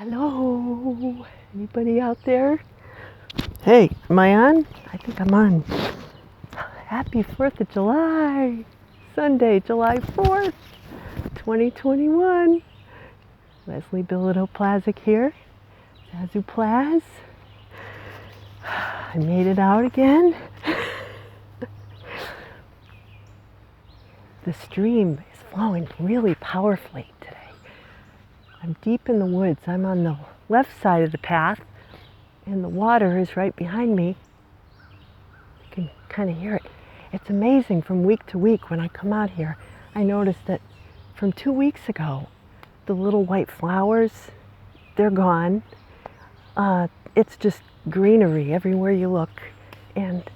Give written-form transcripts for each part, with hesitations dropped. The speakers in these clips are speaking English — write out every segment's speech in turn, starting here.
Hello, anybody out there? Hey, am I on? I think I'm on. Happy 4th of July, Sunday, July 4th, 2021. Leslie Zazoo Plazz here, Zazoo Plazz. I made it out again. The stream is flowing really powerfully today. I'm deep in the woods. I'm on the left side of the path, and the water is right behind me. You can kind of hear it. It's amazing from week to week when I come out here. I noticed that from 2 weeks ago, the little white flowers, they're gone. It's just greenery everywhere you look. And,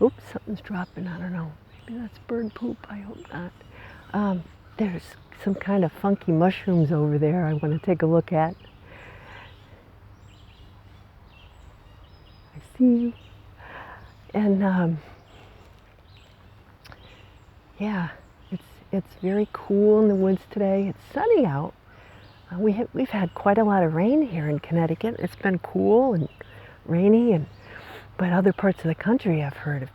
oops, something's dropping. I don't know. Maybe that's bird poop. I hope not. There's some kind of funky mushrooms over there I want to take a look at. I see you. And yeah, it's very cool in the woods today. It's sunny out. We've had quite a lot of rain here in Connecticut. It's been cool and rainy, but other parts of the country I've heard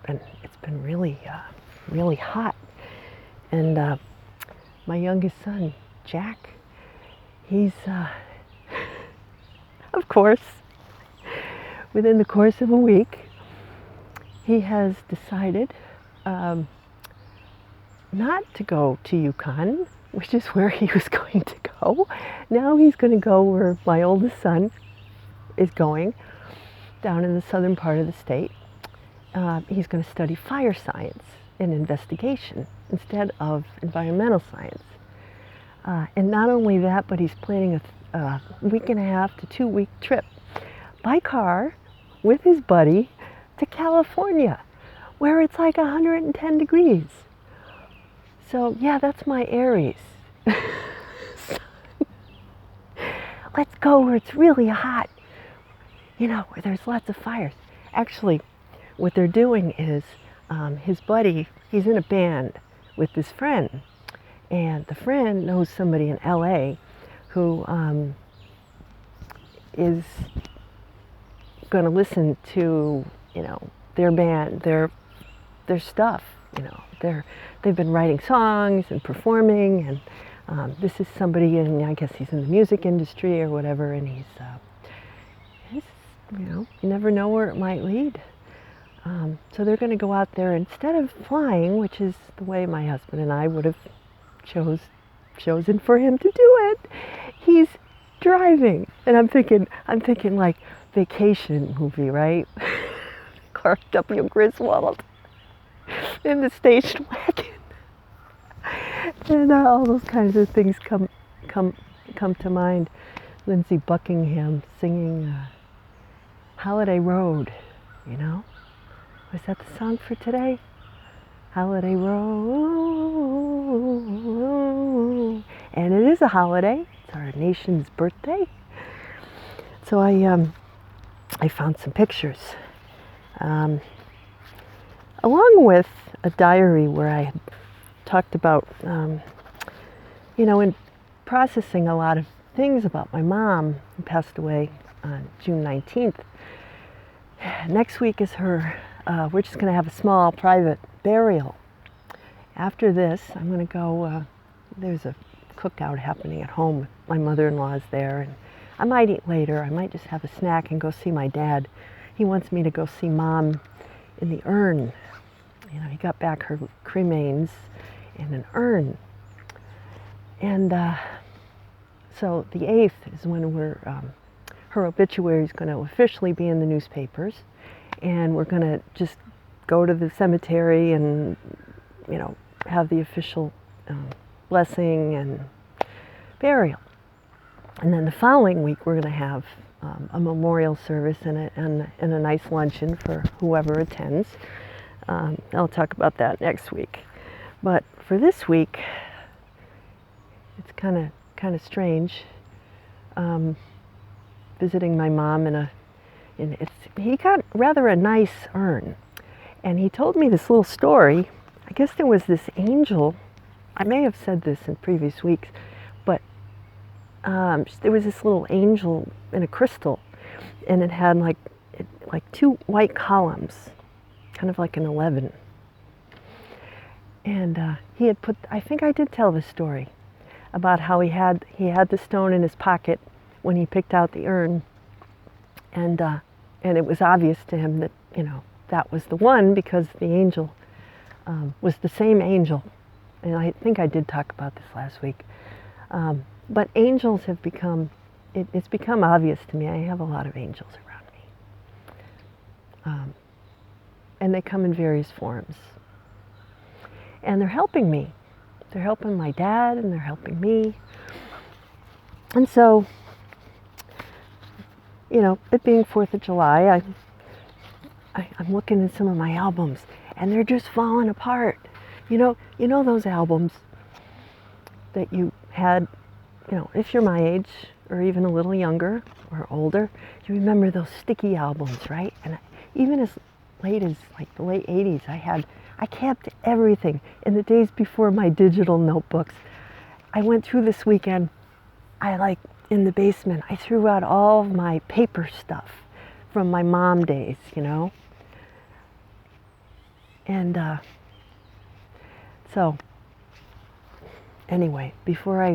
it's been really really hot. And my youngest son, Jack, he's of course, within the course of a week, he has decided not to go to Yukon, which is where he was going to go. Now he's going to go where my oldest son is going, down in the southern part of the state. He's going to study fire science and investigation instead of environmental science. And not only that, but he's planning a week and a half to 2 week trip by car with his buddy to California, where it's like 110 degrees. So yeah, that's my Aries. Let's go where it's really hot, where there's lots of fires. Actually, what they're doing is his buddy, he's in a band with this friend, and the friend knows somebody in LA who is going to listen to their band, their stuff. They've been writing songs and performing, and this is somebody, and I guess he's in the music industry or whatever, and he's you never know where it might lead. So they're going to go out there instead of flying, which is the way my husband and I would have chosen for him to do it. He's driving, and I'm thinking like vacation movie, right? Clark W. Griswold in the station wagon, and all those kinds of things come to mind. Lindsey Buckingham singing "Holiday Road," Was that the song for today? Holiday Road. And it is a holiday. It's our nation's birthday. So I found some pictures. Along with a diary where I had talked about, in processing a lot of things about my mom, who passed away on June 19th. Next week is her, we're just going to have a small private burial. After this, I'm going to go, there's a cookout happening at home. My mother-in-law's there, and I might eat later. I might just have a snack and go see my dad. He wants me to go see Mom in the urn. He got back her cremains in an urn. And so the 8th is when her obituary is going to officially be in the newspapers. And we're going to just go to the cemetery and, have the official blessing and burial. And then the following week, we're going to have a memorial service and a nice luncheon for whoever attends. I'll talk about that next week. But for this week, it's kind of strange. Visiting my mom he got rather a nice urn, and he told me this little story. I guess there was this angel. I may have said this in previous weeks, but there was this little angel in a crystal, and it had like two white columns, kind of like an 11. And he had put, I think I did tell the story about how he had the stone in his pocket when he picked out the urn, and it was obvious to him that, you know, that was the one, because the angel was the same angel. And I think I did talk about this last week. But angels have become, it's become obvious to me. I have a lot of angels around me. And they come in various forms. And they're helping me. They're helping my dad, and they're helping me. And so, you know, it being 4th of July, I'm looking at some of my albums, and they're just falling apart. You know those albums that you had, you know, if you're my age or even a little younger or older, you remember those sticky albums, right? And even as late as like the late 80s, I kept everything. In the days before my digital notebooks, I went through this weekend, in the basement, I threw out all of my paper stuff from my mom days, you know? And so, anyway, before I